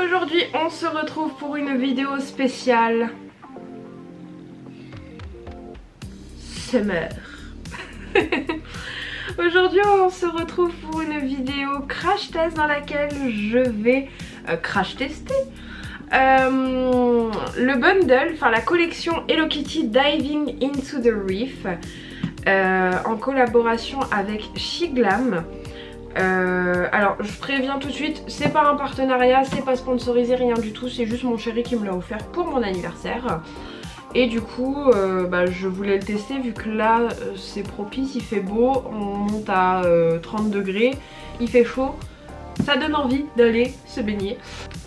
Aujourd'hui on se retrouve pour une vidéo spéciale Summer. Aujourd'hui on se retrouve pour une vidéo crash test dans laquelle je vais crash tester le bundle, enfin la collection Hello Kitty Diving into the Reef en collaboration avec Shiglam. Alors je préviens tout de suite, c'est pas un partenariat, c'est pas sponsorisé, rien du tout, c'est juste mon chéri qui me l'a offert pour mon anniversaire. Et du coup je voulais le tester vu que là c'est propice, il fait beau, on monte à 30 degrés, il fait chaud, ça donne envie d'aller se baigner.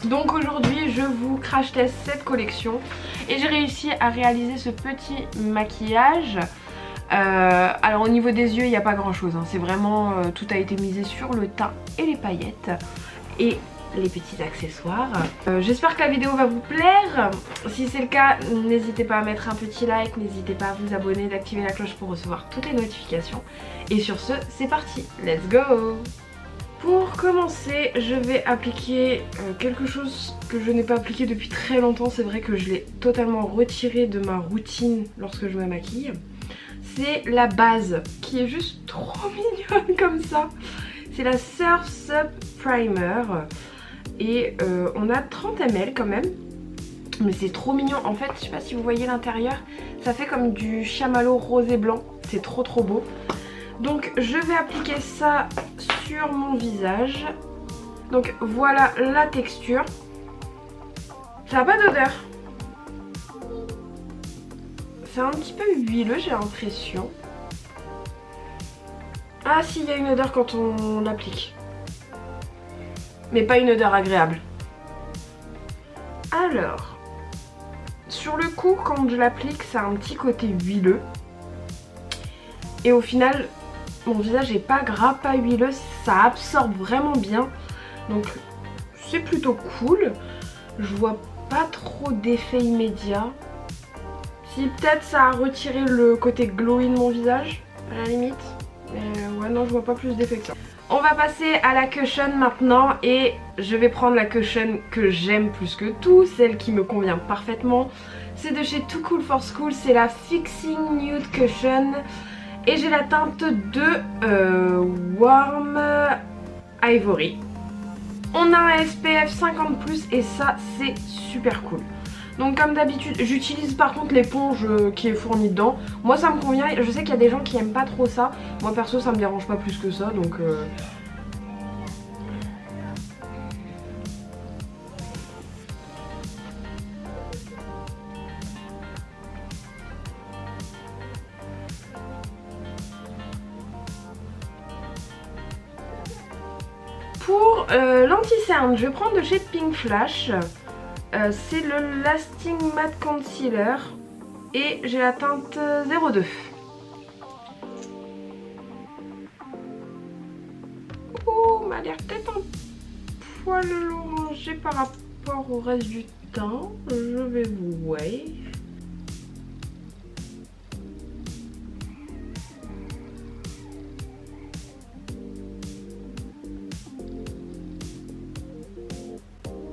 Donc aujourd'hui je vous crash test cette collection et j'ai réussi à réaliser ce petit maquillage. Alors au niveau des yeux il n'y a pas grand chose, hein. C'est vraiment tout a été misé sur le teint et les paillettes et les petits accessoires. J'espère que la vidéo va vous plaire. Si c'est le cas, n'hésitez pas à mettre un petit like, n'hésitez pas à vous abonner, d'activer la cloche pour recevoir toutes les notifications. Et sur ce, c'est parti, let's go! Pour commencer, je vais appliquer quelque chose que je n'ai pas appliqué depuis très longtemps. C'est vrai que je l'ai totalement retiré de ma routine lorsque je me maquille. C'est la base qui est juste trop mignonne comme ça. C'est la Surf Sub Primer et on a 30 ml quand même. Mais c'est trop mignon. En fait, je sais pas si vous voyez l'intérieur, ça fait comme du chamallow rosé blanc. C'est trop beau. Donc je vais appliquer ça sur mon visage. Donc voilà la texture. Ça n'a pas d'odeur. C'est un petit peu huileux, j'ai l'impression. Ah si, il y a une odeur quand on l'applique. Mais pas une odeur agréable. Alors, sur le coup, quand je l'applique, ça a un petit côté huileux. Et au final, mon visage n'est pas gras, pas huileux. Ça absorbe vraiment bien. Donc, c'est plutôt cool. Je vois pas trop d'effet immédiat. Si peut-être ça a retiré le côté glowy de mon visage, à la limite. Mais ouais non, je vois pas plus d'effet que ça. On va passer à la cushion maintenant et je vais prendre la cushion que j'aime plus que tout, celle qui me convient parfaitement. C'est de chez Too Cool for School, c'est la Fixing Nude Cushion. Et j'ai la teinte de Warm Ivory. On a un SPF 50+, et ça c'est super cool. Donc comme d'habitude, j'utilise par contre l'éponge qui est fournie dedans. Moi ça me convient, je sais qu'il y a des gens qui aiment pas trop ça. Moi perso ça me dérange pas plus que ça, donc... Pour l'anti-cerne, je vais prendre de chez Pink Flash. C'est le Lasting Matte Concealer et j'ai la teinte 02. Oh, m'a l'air peut-être un poil orangé par rapport au reste du teint. Je vais vous wave.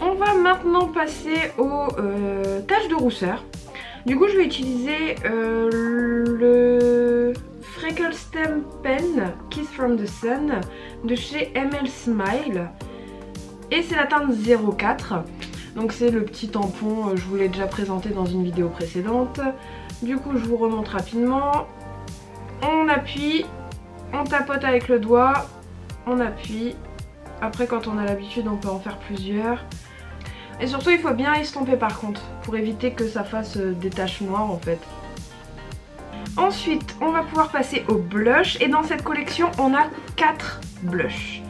On va maintenant passer aux taches de rousseur. Du coup je vais utiliser le Freckle Stem Pen Kiss from the Sun de chez ML Smile. Et c'est la teinte 04. Donc c'est le petit tampon, je vous l'ai déjà présenté dans une vidéo précédente. Du coup je vous remonte rapidement. On appuie, on tapote avec le doigt, on appuie. Après quand on a l'habitude on peut en faire plusieurs. Et surtout il faut bien estomper par contre, pour éviter que ça fasse des taches noires en fait. Ensuite on va pouvoir passer au blush, et dans cette collection on a 4 blushs.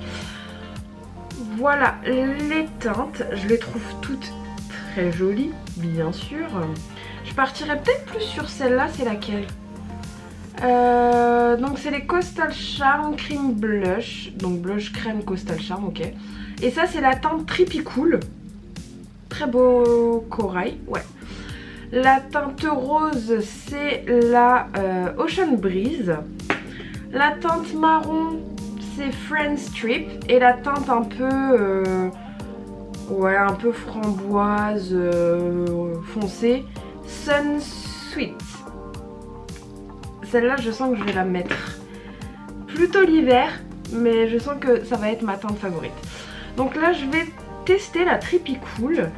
Voilà les teintes, je les trouve toutes très jolies bien sûr. Je partirais peut-être plus sur celle-là, c'est laquelle? Donc c'est les Coastal Charm Cream Blush, donc blush crème Coastal Charm, ok. Et ça c'est la teinte Trippy Cool. Très beau corail, ouais. La teinte rose, c'est la Ocean Breeze. La teinte marron, c'est Friends Trip. Et la teinte un peu Ouais, un peu framboise foncée. Sun Sweet. Celle-là, je sens que je vais la mettre plutôt l'hiver, mais je sens que ça va être ma teinte favorite. Donc là, je vais tester la Trippy Cool.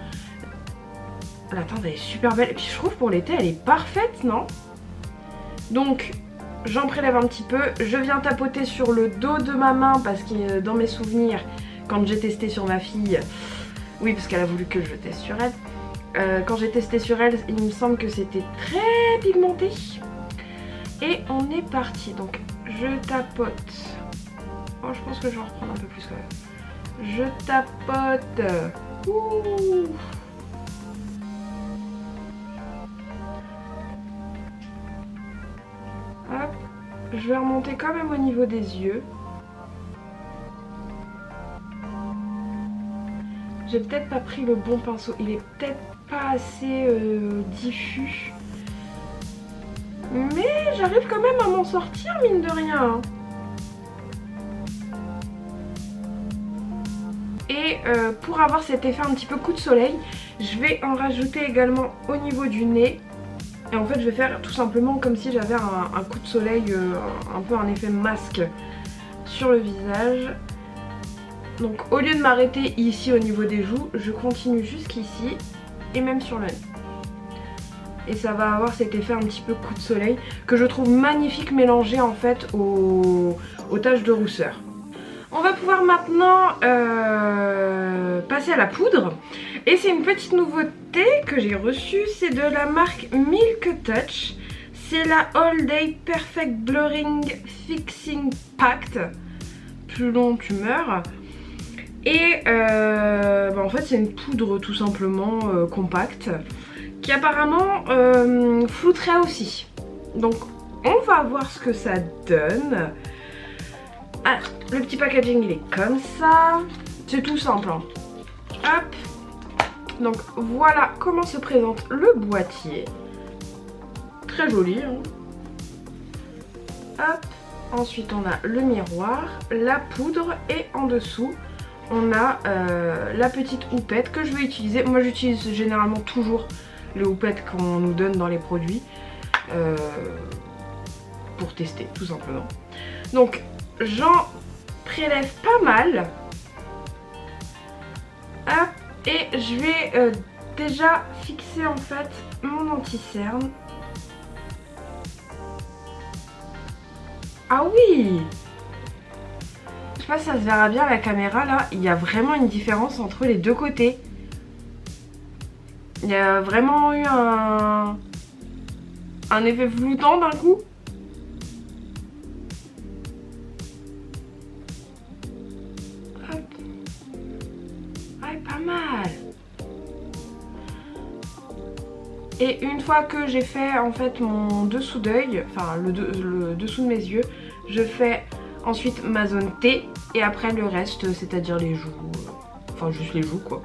La teinte, elle est super belle. Et puis je trouve pour l'été, elle est parfaite, non? Donc, j'en prélève un petit peu. Je viens tapoter sur le dos de ma main parce que dans mes souvenirs, quand j'ai testé sur ma fille, oui, parce qu'elle a voulu que je teste sur elle. Quand j'ai testé sur elle, il me semble que c'était très pigmenté. Et on est parti. Donc, je tapote. Oh, je pense que je vais en reprendre un peu plus quand même. Je tapote. Ouh. Hop. Je vais remonter quand même au niveau des yeux. J'ai peut-être pas pris le bon pinceau. Il est peut-être pas assez diffus. Mais j'arrive quand même à m'en sortir, mine de rien. Et pour avoir cet effet un petit peu coup de soleil, je vais en rajouter également au niveau du nez. Et en fait, je vais faire tout simplement comme si j'avais un coup de soleil, un peu un effet masque sur le visage. Donc au lieu de m'arrêter ici au niveau des joues, je continue jusqu'ici et même sur le nez. Et ça va avoir cet effet un petit peu coup de soleil que je trouve magnifique mélangé en fait aux taches de rousseur. On va pouvoir maintenant passer à la poudre. Et c'est une petite nouveauté que j'ai reçue, c'est de la marque Milk Touch. C'est la All Day Perfect Blurring Fixing Pact. Plus long tu meurs. Et en fait c'est une poudre tout simplement compacte qui apparemment flouterait aussi. Donc on va voir ce que ça donne. Alors le petit packaging il est comme ça. C'est tout simple hein. Hop. Donc voilà comment se présente le boîtier. Très joli hein. Hop. Ensuite on a le miroir, la poudre et en dessous on a la petite houppette que je vais utiliser. Moi j'utilise généralement toujours les houpettes qu'on nous donne dans les produits pour tester tout simplement. Donc j'en prélève pas mal. Hop, et je vais déjà fixer en fait mon anti-cerne. Ah oui! Je sais pas si ça se verra bien à la caméra là, il y a vraiment une différence entre les deux côtés. Il y a vraiment eu un effet floutant d'un coup. Hop. Ah, pas mal. Et une fois que j'ai fait en fait mon dessous d'œil, enfin le dessous de mes yeux, je fais ensuite ma zone T et après le reste, c'est-à-dire les joues, enfin juste les joues quoi.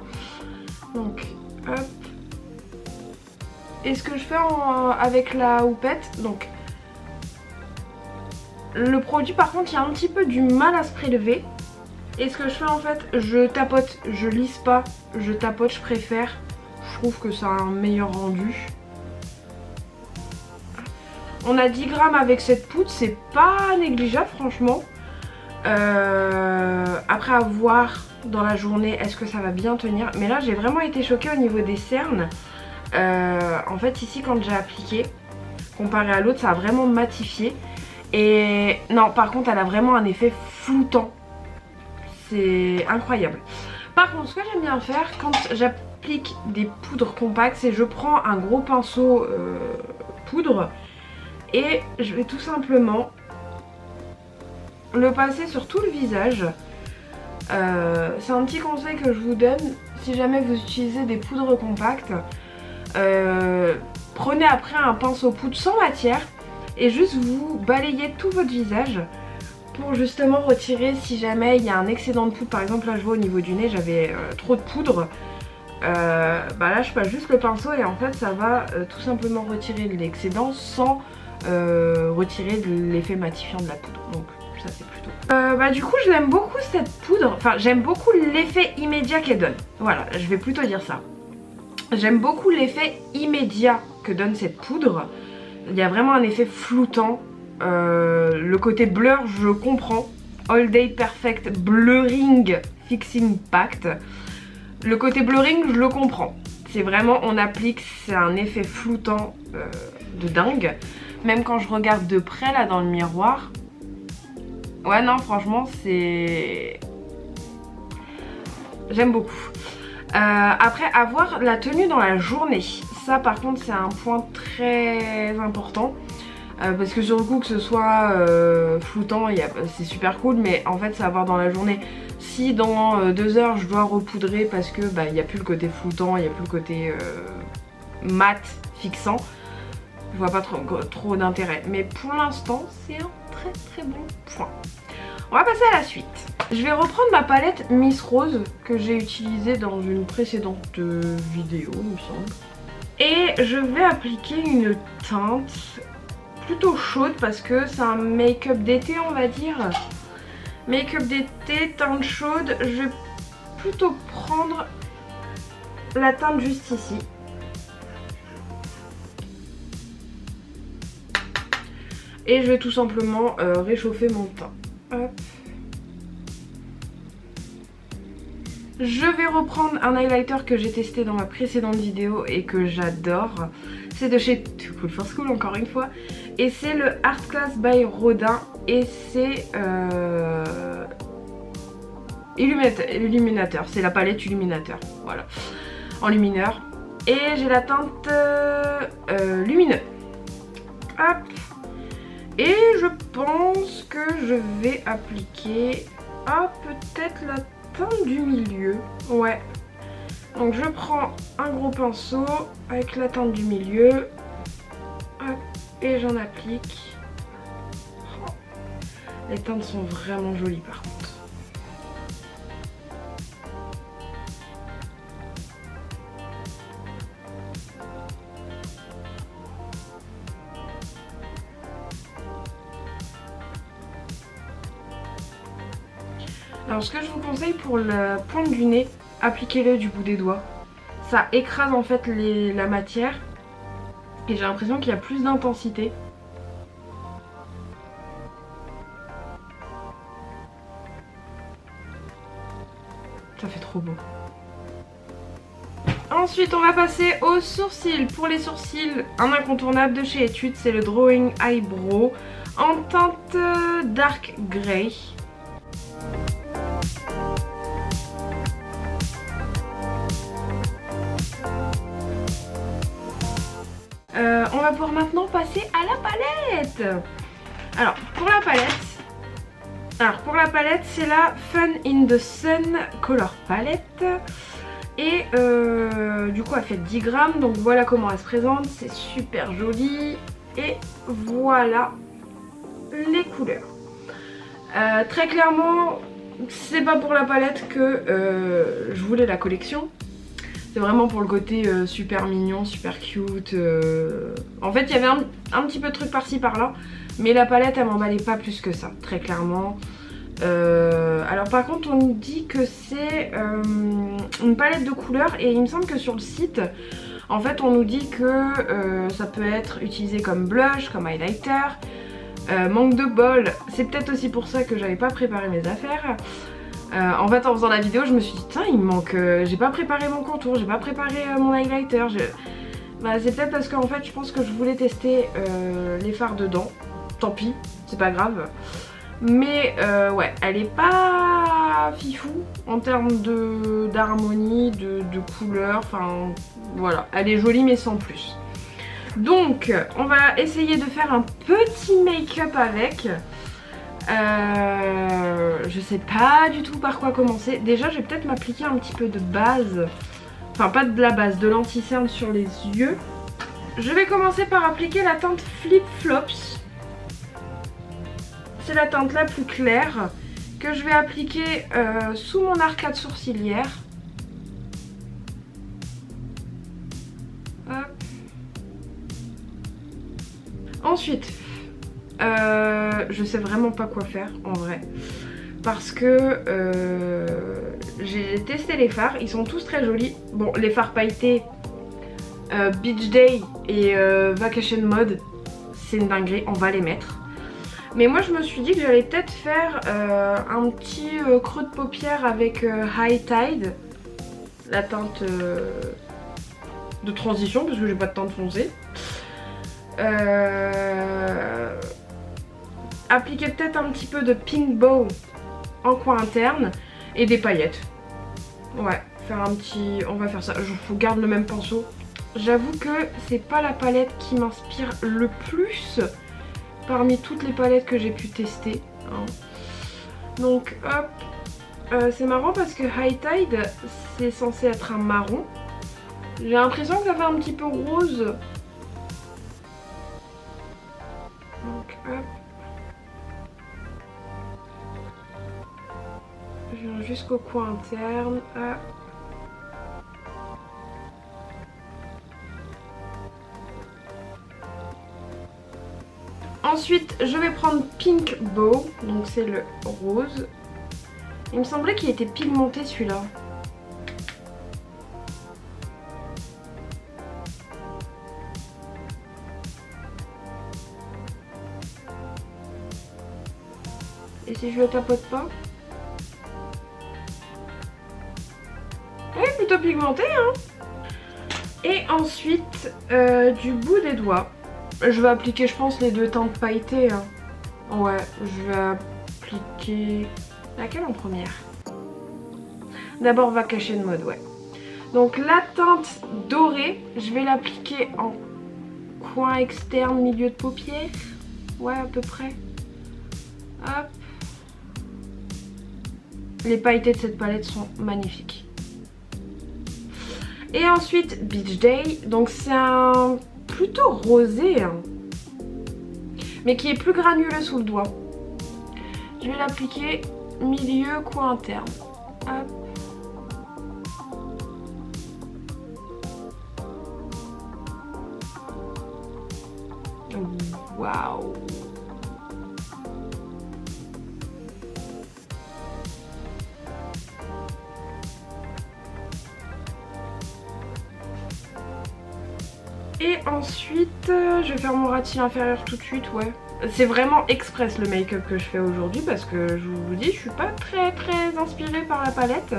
Donc hop. Et ce que je fais avec la houppette, donc le produit par contre il y a un petit peu du mal à se prélever. Et ce que je fais en fait, je tapote, je lisse pas, je tapote, je préfère. Je trouve que ça a un meilleur rendu. On a 10 grammes avec cette poudre, c'est pas négligeable franchement. Après à voir dans la journée est-ce que ça va bien tenir. Mais là j'ai vraiment été choquée au niveau des cernes. En fait ici quand j'ai appliqué, comparé à l'autre ça a vraiment matifié. Et non par contre elle a vraiment un effet floutant. C'est incroyable. Par contre ce que j'aime bien faire quand j'applique des poudres compactes, c'est je prends un gros pinceau poudre et je vais tout simplement le passer sur tout le visage. C'est un petit conseil que je vous donne si jamais vous utilisez des poudres compactes. Prenez après un pinceau poudre sans matière et juste vous balayez tout votre visage pour justement retirer si jamais il y a un excédent de poudre. Par exemple là je vois au niveau du nez j'avais trop de poudre. Là je passe juste le pinceau et en fait ça va tout simplement retirer l'excédent sans retirer l'effet matifiant de la poudre. Donc ça c'est plutôt... bah du coup je l'aime beaucoup cette poudre, enfin j'aime beaucoup l'effet immédiat qu'elle donne. Voilà, je vais plutôt dire ça. J'aime beaucoup l'effet immédiat que donne cette poudre. Il y a vraiment un effet floutant. Le côté blur, je comprends. All Day Perfect Blurring Fixing Pact. Le côté blurring, je le comprends. C'est vraiment, on applique, c'est un effet floutant de dingue. Même quand je regarde de près là dans le miroir. Ouais non, franchement, c'est... J'aime beaucoup. Après, avoir la tenue dans la journée. Ça par contre, c'est un point très important. Parce que sur le coup que ce soit floutant, c'est super cool, mais en fait c'est à voir dans la journée. Si dans 2 heures je dois repoudrer parce que bah il n'y a plus le côté floutant, il n'y a plus le côté mat fixant, je vois pas trop d'intérêt. Mais pour l'instant c'est un très bon point. On va passer à la suite. Je vais reprendre ma palette Miss Rose que j'ai utilisée dans une précédente vidéo il me semble. Et je vais appliquer une teinte plutôt chaude parce que c'est un make-up d'été on va dire. Make-up d'été, teinte chaude, je vais plutôt prendre la teinte juste ici. Et je vais tout simplement réchauffer mon teint. Hop. Je vais reprendre un highlighter que j'ai testé dans ma précédente vidéo et que j'adore. C'est de chez Too Cool for School encore une fois. Et c'est le Art Class by Rodin. Et c'est illuminateur. C'est la palette illuminateur. Voilà. En lumineur. Et j'ai la teinte lumineux. Hop. Et je pense que je vais appliquer peut-être la teinte du milieu. Ouais. Donc je prends un gros pinceau avec la teinte du milieu. Hop, et j'en applique. Oh. Les teintes sont vraiment jolies par contre. Alors ce que je vous conseille pour la pointe du nez, appliquez-le du bout des doigts. Ça écrase en fait la matière et j'ai l'impression qu'il y a plus d'intensité. Ça fait trop beau. Ensuite on va passer aux sourcils. Pour les sourcils, un incontournable de chez Etude, c'est le Drawing Eyebrow en teinte Dark Grey. On va pouvoir maintenant passer à la palette. Alors pour la palette, c'est la Fun in the Sun Color Palette. Et du coup elle fait 10 grammes, donc voilà comment elle se présente, c'est super joli. Et voilà les couleurs. Très clairement, c'est pas pour la palette que je voulais la collection. C'est vraiment pour le côté super mignon, super cute. En fait, il y avait un petit peu de trucs par-ci par-là. Mais la palette, elle m'emballait pas plus que ça, très clairement. Alors par contre, on nous dit que c'est une palette de couleurs. Et il me semble que sur le site, en fait, on nous dit que ça peut être utilisé comme blush, comme highlighter. Manque de bol, c'est peut-être aussi pour ça que j'avais pas préparé mes affaires. En fait en faisant la vidéo je me suis dit tiens il me manque, j'ai pas préparé mon contour, j'ai pas préparé mon highlighter. Bah, c'est peut-être parce qu'en fait je pense que je voulais tester les fards dedans. Tant pis, c'est pas grave. Mais ouais, elle est pas fifou en termes d'harmonie, de couleur, enfin voilà. Elle est jolie mais sans plus. Donc on va essayer de faire un petit make-up avec. Je sais pas du tout par quoi commencer. Déjà je vais peut-être m'appliquer un petit peu de base. Enfin pas de la base, de l'anti-cerne sur les yeux. Je vais commencer par appliquer la teinte Flip Flops. C'est la teinte la plus claire que je vais appliquer sous mon arcade sourcilière. Hop. Ensuite je sais vraiment pas quoi faire en vrai. Parce que j'ai testé les fards, ils sont tous très jolis. Bon, les fards pailletés, Beach Day et Vacation Mode, c'est une dinguerie, on va les mettre. Mais moi je me suis dit que j'allais peut-être faire un petit creux de paupière avec High Tide, la teinte de transition parce que j'ai pas de teinte foncée. Appliquer peut-être un petit peu de Pink Bow en coin interne et des paillettes. Ouais, faire un petit... On va faire ça, je garde le même pinceau. J'avoue que c'est pas la palette qui m'inspire le plus parmi toutes les palettes que j'ai pu tester, hein. Donc hop, c'est marrant parce que High Tide c'est censé être un marron. J'ai l'impression que ça fait un petit peu rose. Donc hop, je viens jusqu'au coin interne. Hop. Ensuite, je vais prendre Pink Bow, donc c'est le rose. Il me semblait qu'il était pigmenté celui-là. Et si je le tapote pas? Oui, plutôt pigmenté, hein. Et ensuite, du bout des doigts, je vais appliquer, je pense, les deux teintes pailletées, hein. Ouais, je vais appliquer... Laquelle en première? D'abord Vacation Mode, ouais. Donc la teinte dorée, je vais l'appliquer en coin externe, milieu de paupière. Ouais, à peu près. Hop. Les pailletés de cette palette sont magnifiques. Et ensuite Beach Day, donc c'est un plutôt rosé, hein, mais qui est plus granuleux sous le doigt. Je vais l'appliquer milieu coin interne. Hop. Waouh. Et ensuite, je vais faire mon ras de cils inférieur tout de suite, ouais. C'est vraiment express le make-up que je fais aujourd'hui parce que je vous dis, je suis pas très inspirée par la palette.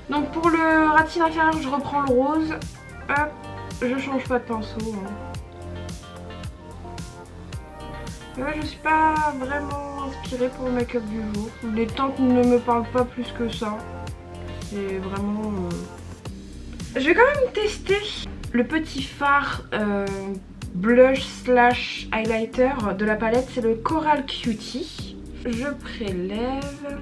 Donc pour le ras de cils inférieur, je reprends le rose. Hop, je change pas de pinceau, hein. Ouais, je suis pas vraiment inspirée pour le make-up du jour. Les teintes ne me parlent pas plus que ça. C'est vraiment... Je vais quand même tester le petit fard blush slash highlighter de la palette. C'est le Coral Cutie. Je prélève.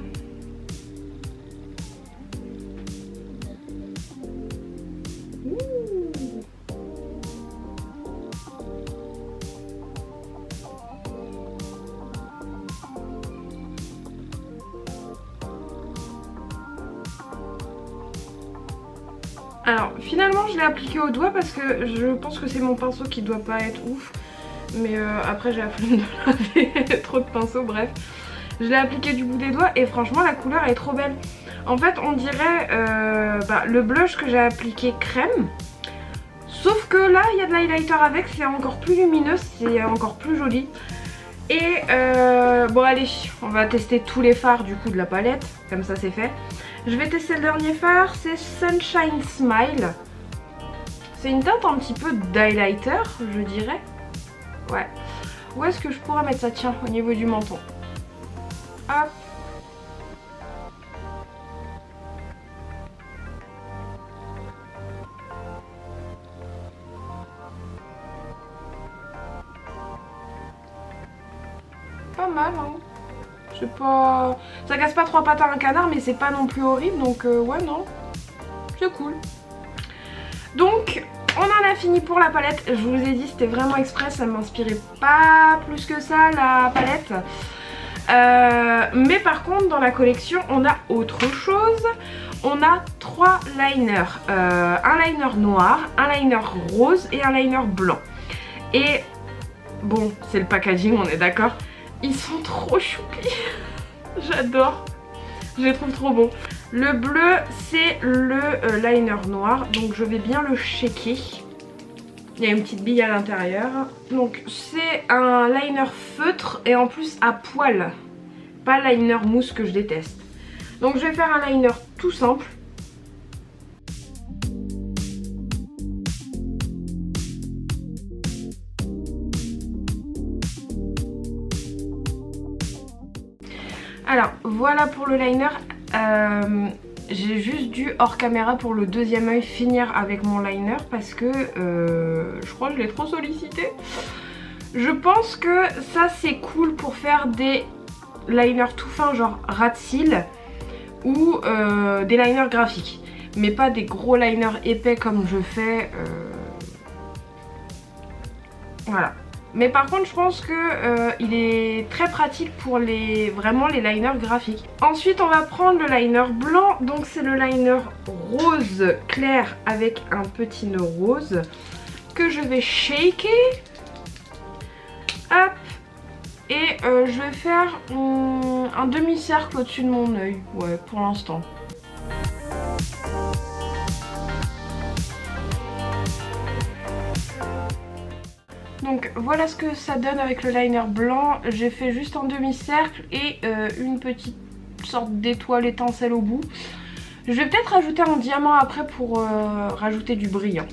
Alors finalement je l'ai appliqué au doigt parce que je pense que c'est mon pinceau qui doit pas être ouf. Mais après j'ai la flemme de laver trop de pinceaux, bref. Je l'ai appliqué du bout des doigts et franchement la couleur elle est trop belle. En fait on dirait le blush que j'ai appliqué crème. Sauf que là il y a de l'highlighter avec, c'est encore plus lumineux, c'est encore plus joli. Et bon allez, on va tester tous les fards du coup de la palette, comme ça c'est fait. Je vais tester le dernier fard, c'est Sunshine Smile. C'est une teinte un petit peu d'highlighter, je dirais. Ouais. Où est-ce que je pourrais mettre ça? Tiens, au niveau du menton. Hop. Pas mal, hein. C'est pas... Ça casse pas trois pattes à un canard, mais c'est pas non plus horrible, donc ouais, non. C'est cool. Donc, on en a fini pour la palette. Je vous ai dit, c'était vraiment express, ça m'inspirait pas plus que ça, la palette. Mais par contre, dans la collection, on a autre chose. On a 3 liners. Un liner noir, un liner rose et un liner blanc. Et... Bon, c'est le packaging, on est d'accord. Ils sont trop choupis. J'adore. Je les trouve trop beaux. Le bleu, c'est le liner noir. Donc je vais bien le shaker. Il y a une petite bille à l'intérieur. Donc c'est un liner feutre et en plus à poil. Pas liner mousse que je déteste. Donc je vais faire un liner tout simple. Alors voilà pour le liner. J'ai juste dû hors caméra pour le deuxième œil finir avec mon liner parce que je crois que je l'ai trop sollicité. Je pense que ça c'est cool pour faire des liners tout fins genre ras de cils ou des liners graphiques. Mais pas des gros liners épais comme je fais. Voilà. Mais par contre je pense que il est très pratique pour vraiment les liners graphiques. Ensuite on va prendre le liner blanc. Donc c'est le liner rose clair avec un petit nœud rose que je vais shaker. Hop. Et je vais faire un demi-cercle au-dessus de mon œil. Ouais, pour l'instant. Donc voilà ce que ça donne avec le liner blanc. J'ai fait juste un demi-cercle et une petite sorte d'étoile étincelle au bout. Je vais peut-être rajouter un diamant après pour rajouter du brillant.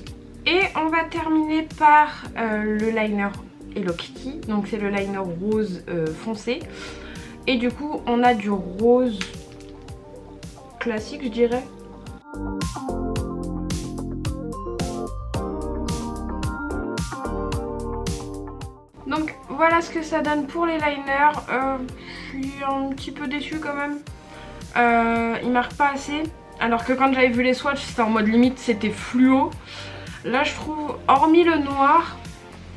Et on va terminer par le liner Hello Kitty. Donc c'est le liner rose foncé. Et du coup on a du rose classique je dirais. Donc voilà ce que ça donne pour les liners. Je suis un petit peu déçue quand même. Ils marquent pas assez. Alors que quand j'avais vu les swatchs c'était en mode limite c'était fluo. Là je trouve hormis le noir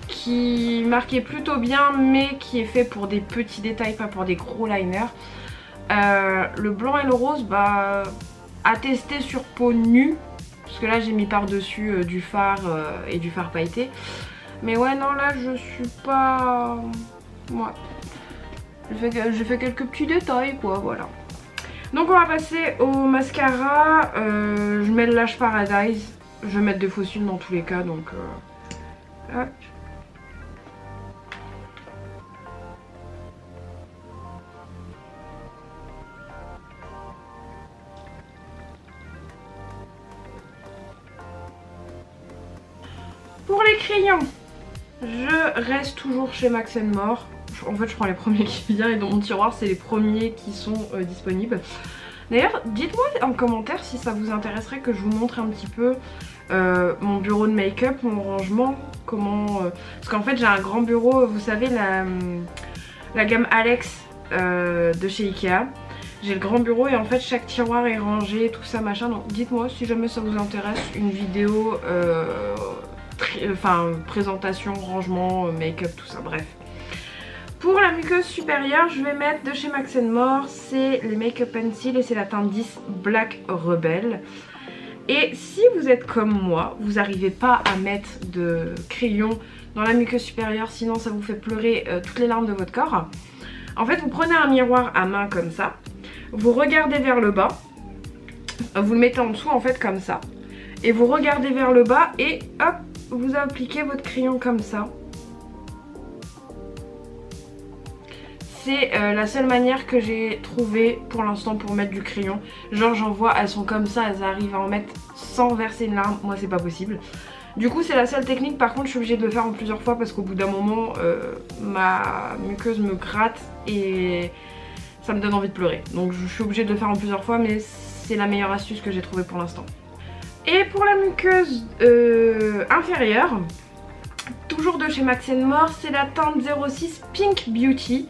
qui marquait plutôt bien mais qui est fait pour des petits détails pas pour des gros liners. Le blanc et le rose bah à tester sur peau nue. Parce que là j'ai mis par dessus du fard et du fard pailleté. Mais ouais non là je suis pas... Ouais. J'ai fait quelques petits détails quoi voilà. Donc on va passer au mascara. Je mets le Lash Paradise. Je vais mettre des faux cils dans tous les cas donc... Hop. Pour les crayons, je reste toujours chez Max More. En fait je prends les premiers qui viennent et dans mon tiroir c'est les premiers qui sont disponibles. D'ailleurs dites-moi en commentaire si ça vous intéresserait que je vous montre un petit peu mon bureau de make-up, mon rangement, comment... Parce qu'en fait j'ai un grand bureau, vous savez la gamme Alex de chez Ikea. J'ai le grand bureau et en fait chaque tiroir est rangé, tout ça machin. Donc dites-moi si jamais ça vous intéresse, une vidéo... Enfin présentation, rangement, make-up, tout ça, bref. Pour la muqueuse supérieure, je vais mettre de chez Max More, c'est les Make-up Pencil et c'est la teinte 10 Black Rebel. Et si vous êtes comme moi, vous n'arrivez pas à mettre de crayon dans la muqueuse supérieure, sinon ça vous fait pleurer toutes les larmes de votre corps. En fait, vous prenez un miroir à main comme ça, vous regardez vers le bas, vous le mettez en dessous en fait comme ça, et vous regardez vers le bas et hop, vous appliquez votre crayon comme ça. C'est la seule manière que j'ai trouvée pour l'instant pour mettre du crayon. Genre j'en vois, elles sont comme ça, elles arrivent à en mettre sans verser une larme. Moi c'est pas possible. Du coup c'est la seule technique, par contre je suis obligée de le faire en plusieurs fois parce qu'au bout d'un moment ma muqueuse me gratte et ça me donne envie de pleurer. Donc je suis obligée de le faire en plusieurs fois, mais c'est la meilleure astuce que j'ai trouvée pour l'instant. Et pour la muqueuse inférieure, toujours de chez Max More, c'est la teinte 06 Pink Beauty.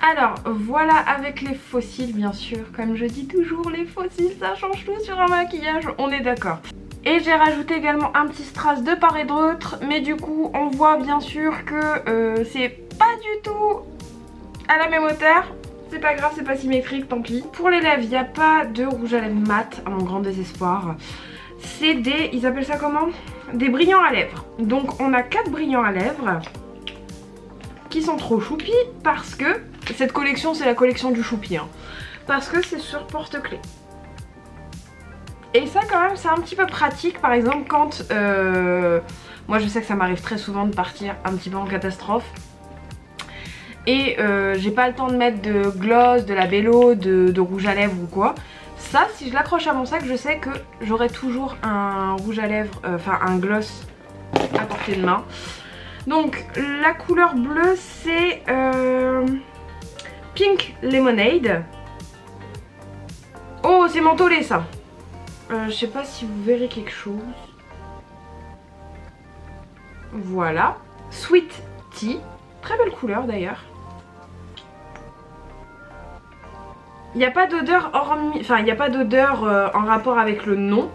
Alors voilà avec les fossiles bien sûr, comme je dis toujours, les fossiles ça change tout sur un maquillage, on est d'accord. Et j'ai rajouté également un petit strass de part et d'autre, mais du coup on voit bien sûr que c'est pas du tout à la même hauteur. C'est pas grave, c'est pas symétrique, tant pis. Pour les lèvres, il n'y a pas de rouge à lèvres mat, à mon grand désespoir. C'est des, ils appellent ça comment? Des brillants à lèvres. Donc on a 4 brillants à lèvres qui sont trop choupis parce que cette collection c'est la collection du choupi, hein, parce que c'est sur porte-clés. Et ça quand même c'est un petit peu pratique, par exemple quand moi je sais que ça m'arrive très souvent de partir un petit peu en catastrophe et j'ai pas le temps de mettre de gloss, de labello, de rouge à lèvres ou quoi. Ça, si je l'accroche à mon sac, je sais que j'aurai toujours un rouge à lèvres, enfin un gloss à portée de main. Donc la couleur bleue c'est Pink Lemonade. Oh c'est mentholé ça. Je sais pas si vous verrez quelque chose. Voilà. Sweet Tea. Très belle couleur d'ailleurs. Il n'y a pas d'odeur hormis, enfin il n'y a pas d'odeur en rapport avec le nom,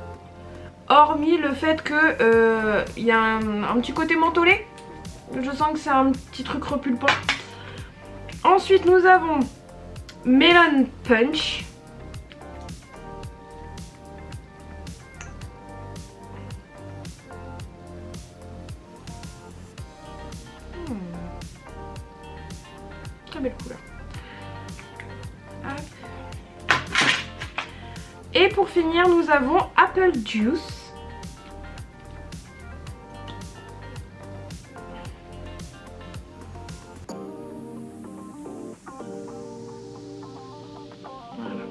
hormis le fait que il y a un petit côté mentholé. Je sens que c'est un petit truc repulpant. Ensuite nous avons Melon Punch. Très belle couleur. Hop. Et pour finir nous avons Apple Juice. Voilà.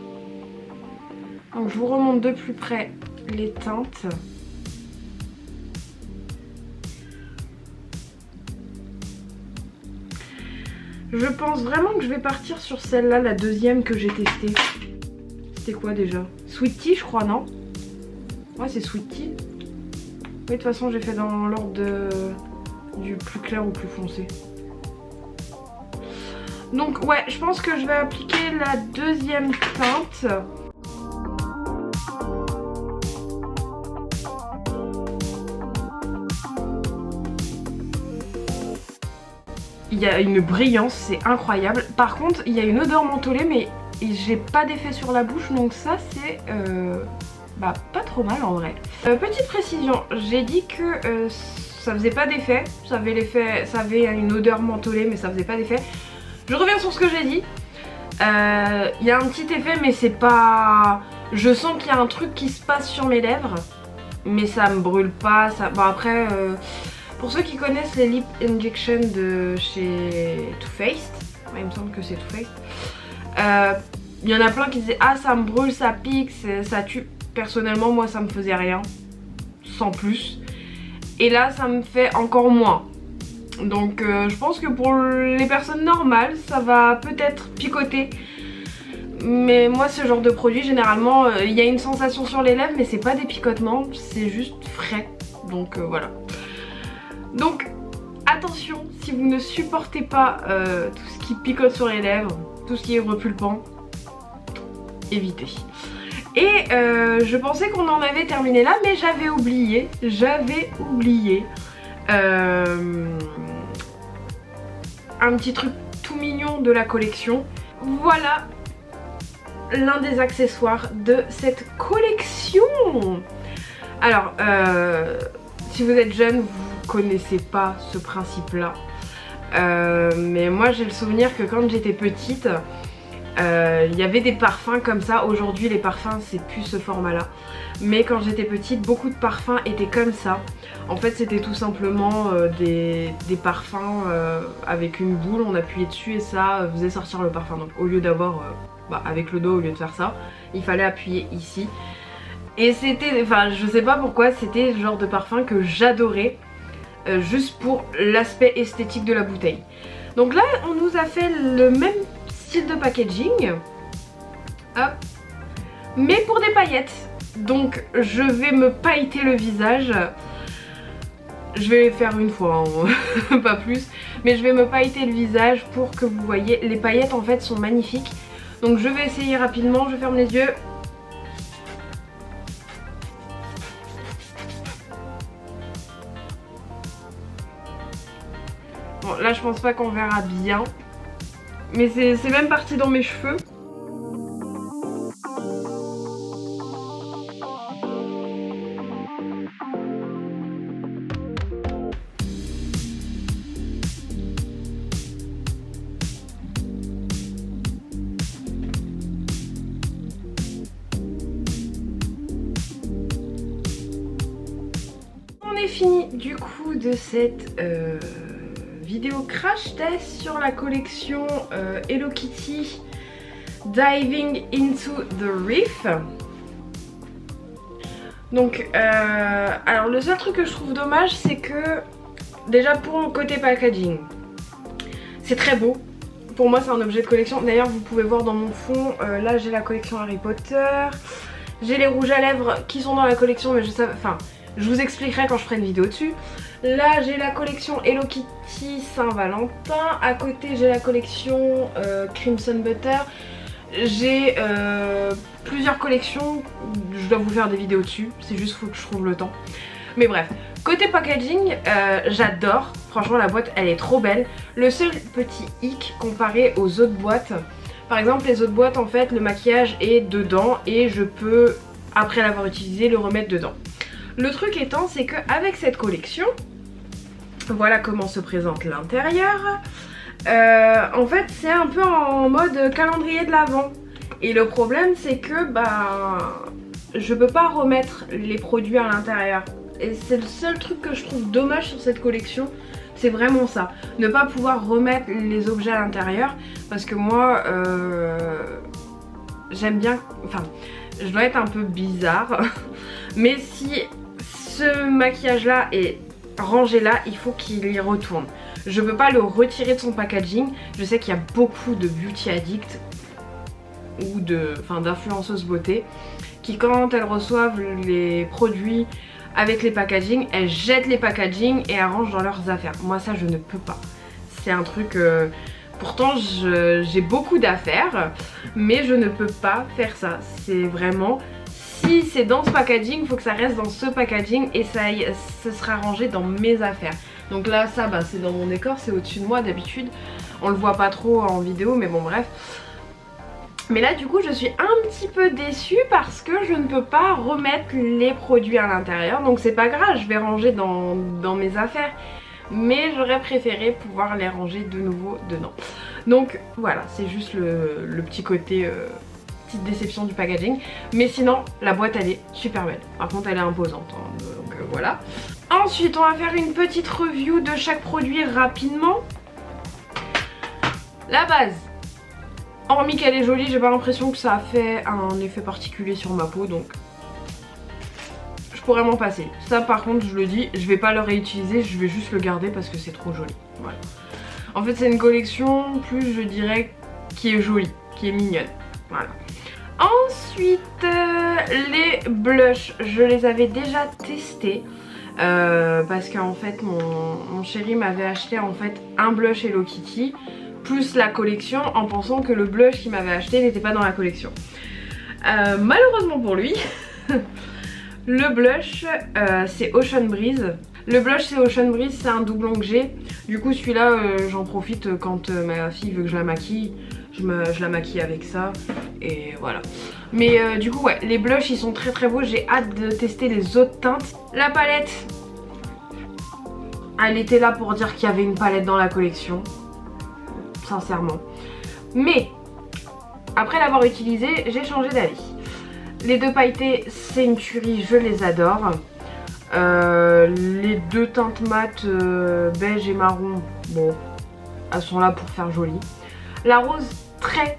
Donc je vous remonte de plus près les teintes. Je pense vraiment que je vais partir sur celle-là, la deuxième que j'ai testée. C'était quoi déjà? Sweet Tea je crois, non? Ouais c'est Sweet Tea. Oui de toute façon j'ai fait dans l'ordre du plus clair au plus foncé. Donc ouais je pense que je vais appliquer la deuxième teinte. Il y a une brillance, c'est incroyable. Par contre il y a une odeur mentholée mais j'ai pas d'effet sur la bouche, donc ça c'est bah, pas trop mal en vrai. Petite précision, j'ai dit que ça faisait pas d'effet, ça avait une odeur mentholée mais ça faisait pas d'effet. Je reviens sur ce que j'ai dit. Il y a un petit effet mais c'est pas... Je sens qu'il y a un truc qui se passe sur mes lèvres, mais ça me brûle pas. Ça... Bon après, pour ceux qui connaissent les Lip Injection de chez Too Faced, ouais, il me semble que c'est Too Faced. Il y en a plein qui disaient ah ça me brûle, ça pique, ça tue. Personnellement moi ça me faisait rien, sans plus. Et là ça me fait encore moins. Donc je pense que pour les personnes normales ça va peut-être picoter. Mais moi ce genre de produit généralement il y a une sensation sur les lèvres mais c'est pas des picotements, c'est juste frais. Donc voilà. Donc attention si vous ne supportez pas tout ce qui picote sur les lèvres, tout ce qui est repulpant, évitez. Et je pensais qu'on en avait terminé là mais j'avais oublié un petit truc tout mignon de la collection. Voilà l'un des accessoires de cette collection. Alors si vous êtes jeune vous connaissez pas ce principe là, mais moi j'ai le souvenir que quand j'étais petite il y avait des parfums comme ça. Aujourd'hui les parfums c'est plus ce format là, mais quand j'étais petite beaucoup de parfums étaient comme ça. En fait c'était tout simplement des parfums avec une boule, on appuyait dessus et ça faisait sortir le parfum. Donc au lieu d'avoir avec le dos, au lieu de faire ça, il fallait appuyer ici. Et c'était, enfin je sais pas pourquoi, c'était le genre de parfum que j'adorais juste pour l'aspect esthétique de la bouteille. Donc là on nous a fait le même style de packaging, hop, mais pour des paillettes. Donc je vais me pailleter le visage. Je vais faire une fois, hein, pas plus. Mais je vais me pailleter le visage pour que vous voyez. Les paillettes en fait sont magnifiques. Donc je vais essayer rapidement, je ferme les yeux. Bon là je pense pas qu'on verra bien. Mais c'est même parti dans mes cheveux. On est fini du coup de cette vidéo crash test sur la collection Hello Kitty Diving into the Reef. Donc alors le seul truc que je trouve dommage c'est que déjà pour le côté packaging c'est très beau. Pour moi c'est un objet de collection. D'ailleurs vous pouvez voir dans mon fond, là j'ai la collection Harry Potter. J'ai les rouges à lèvres qui sont dans la collection mais je vous expliquerai quand je ferai une vidéo dessus. Là j'ai la collection Hello Kitty Saint-Valentin. À côté j'ai la collection Crimson Butter. J'ai plusieurs collections. Je dois vous faire des vidéos dessus. C'est juste faut que je trouve le temps. Mais bref, côté packaging, j'adore. Franchement la boîte elle est trop belle. Le seul petit hic comparé aux autres boîtes. Par exemple les autres boîtes en fait le maquillage est dedans. Et je peux après l'avoir utilisé le remettre dedans. Le truc étant c'est qu'avec cette collection, voilà comment se présente l'intérieur. En fait c'est un peu en mode calendrier de l'Avent. Et le problème c'est que je peux pas remettre les produits à l'intérieur. Et c'est le seul truc que je trouve dommage sur cette collection. C'est vraiment ça. Ne pas pouvoir remettre les objets à l'intérieur. Parce que moi j'aime bien... Enfin je dois être un peu bizarre. Mais si ce maquillage là est rangé là, il faut qu'il y retourne. Je peux pas le retirer de son packaging. Je sais qu'il y a beaucoup de beauty addicts ou d'influenceuses beauté qui quand elles reçoivent les produits avec les packaging, elles jettent les packaging et elles rangent dans leurs affaires. Moi ça je ne peux pas. C'est un truc... Pourtant j'ai beaucoup d'affaires mais je ne peux pas faire ça. C'est vraiment... Si c'est dans ce packaging, il faut que ça reste dans ce packaging et ça sera rangé dans mes affaires. Donc là ça c'est dans mon décor, c'est au-dessus de moi d'habitude. On le voit pas trop en vidéo mais bon bref. Mais là du coup je suis un petit peu déçue parce que je ne peux pas remettre les produits à l'intérieur. Donc c'est pas grave, je vais ranger dans mes affaires. Mais j'aurais préféré pouvoir les ranger de nouveau dedans. Donc voilà, c'est juste le petit côté... petite déception du packaging. Mais sinon la boîte elle est super belle. Par contre elle est imposante hein, donc voilà. Ensuite on va faire une petite review de chaque produit rapidement. La base, hormis qu'elle est jolie, j'ai pas l'impression que ça a fait un effet particulier sur ma peau, donc je pourrais m'en passer. Ça par contre je le dis, je vais pas le réutiliser, je vais juste le garder parce que c'est trop joli. Voilà. En fait c'est une collection plus je dirais qui est jolie, qui est mignonne. Voilà. Ensuite les blushs, je les avais déjà testés parce qu'en fait mon chéri m'avait acheté en fait un blush Hello Kitty plus la collection en pensant que le blush qu'il m'avait acheté n'était pas dans la collection. Malheureusement pour lui le blush c'est Ocean Breeze. Le blush c'est Ocean Breeze, c'est un doublon que j'ai. Du coup celui-là j'en profite quand ma fille veut que je la maquille. Je la maquille avec ça et voilà. Mais du coup ouais, les blushs ils sont très très beaux. J'ai hâte de tester les autres teintes. La palette, elle était là pour dire qu'il y avait une palette dans la collection. Sincèrement. Mais après l'avoir utilisée, j'ai changé d'avis. Les deux pailletés c'est une tuerie, je les adore. Les deux teintes mat beige et marron, bon, elles sont là pour faire joli. La rose, très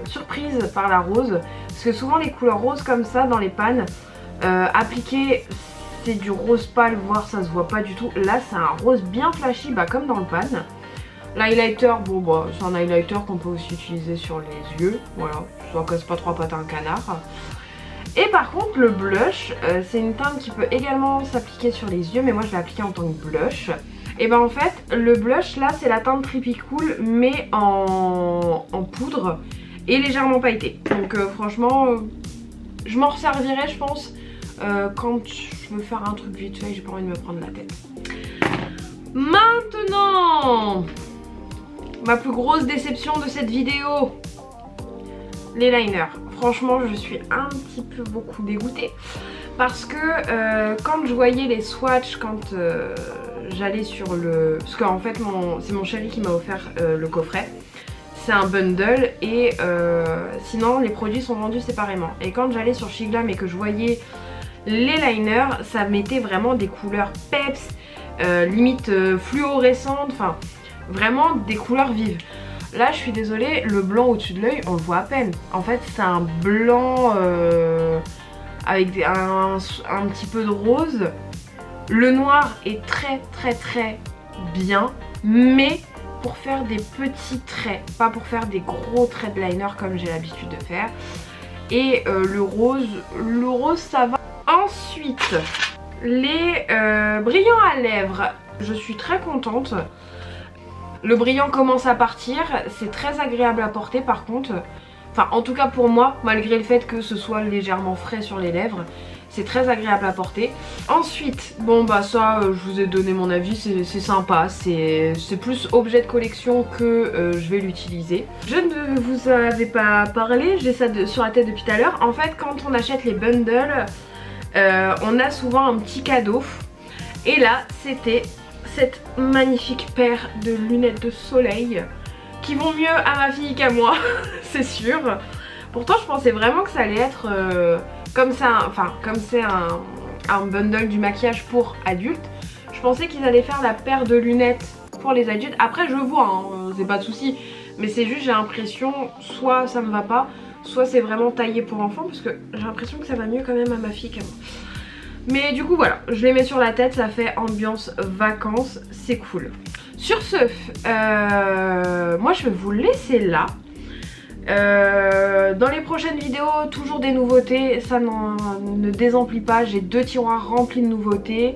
surprise par la rose. Parce que souvent les couleurs roses comme ça dans les pannes, appliquées c'est du rose pâle, voire ça se voit pas du tout. Là c'est un rose bien flashy, comme dans le pan. L'highlighter, bon c'est un highlighter qu'on peut aussi utiliser sur les yeux. Voilà, ça casse pas trois pattes à un canard. Et par contre le blush, c'est une teinte qui peut également s'appliquer sur les yeux, mais moi je l'ai appliqué en tant que blush. Et ben en fait le blush là c'est la teinte Trippy Cool mais en poudre et légèrement pailleté. Donc franchement je m'en resservirai je pense quand je veux faire un truc vite fait, j'ai pas envie de me prendre la tête. Maintenant, ma plus grosse déception de cette vidéo, les liners. Franchement je suis un petit peu beaucoup dégoûtée parce que quand je voyais les swatchs, quand j'allais sur le... Parce qu'en fait c'est mon chéri qui m'a offert le coffret. C'est un bundle et sinon les produits sont vendus séparément. Et quand j'allais sur Shiglam et que je voyais les liners, ça mettait vraiment des couleurs peps, limite fluorescentes, enfin vraiment des couleurs vives. Là je suis désolée, le blanc au-dessus de l'œil on le voit à peine. En fait c'est un blanc avec un petit peu de rose. Le noir est très bien, mais pour faire des petits traits, pas pour faire des gros traits de liner comme j'ai l'habitude de faire. Et le rose ça va. Ensuite, les brillants à lèvres, je suis très contente. Le brillant commence à partir, c'est très agréable à porter par contre. Enfin en tout cas pour moi, malgré le fait que ce soit légèrement frais sur les lèvres, c'est très agréable à porter. Ensuite, bon bah ça je vous ai donné mon avis, c'est sympa, c'est plus objet de collection que je vais l'utiliser. Je ne vous avais pas parlé, j'ai ça sur la tête depuis tout à l'heure. En fait quand on achète les bundles, on a souvent un petit cadeau. Et là c'était cette magnifique paire de lunettes de soleil qui vont mieux à ma fille qu'à moi, c'est sûr. Pourtant je pensais vraiment que ça allait être comme ça, enfin comme c'est un bundle du maquillage pour adultes, je pensais qu'ils allaient faire la paire de lunettes pour les adultes. Après je vois, hein, c'est pas de souci, mais c'est juste j'ai l'impression soit ça me va pas, soit c'est vraiment taillé pour enfants, parce que j'ai l'impression que ça va mieux quand même à ma fille qu'à moi. Mais du coup voilà, je les mets sur la tête, ça fait ambiance vacances, c'est cool. Sur ce, moi je vais vous laisser là. Dans les prochaines vidéos, toujours des nouveautés, ça ne désemplit pas, j'ai 2 tiroirs remplis de nouveautés.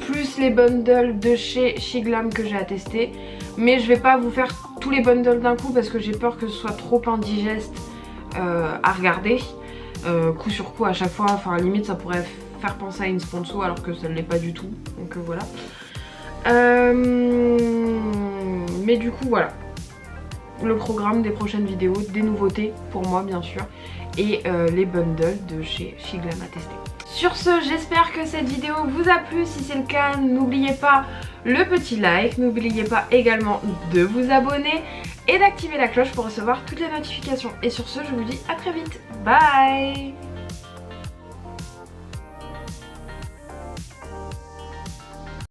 Plus les bundles de chez Shiglam que j'ai à tester. Mais je vais pas vous faire tous les bundles d'un coup parce que j'ai peur que ce soit trop indigeste à regarder. Coup sur coup à chaque fois, enfin limite ça pourrait faire penser à une sponsor alors que ça ne l'est pas du tout. Donc voilà. Mais du coup voilà. Le programme des prochaines vidéos, des nouveautés pour moi bien sûr. Et les bundles de chez Shiglam à tester. Sur ce, j'espère que cette vidéo vous a plu. Si c'est le cas, n'oubliez pas le petit like. N'oubliez pas également de vous abonner et d'activer la cloche pour recevoir toutes les notifications. Et sur ce, je vous dis à très vite. Bye!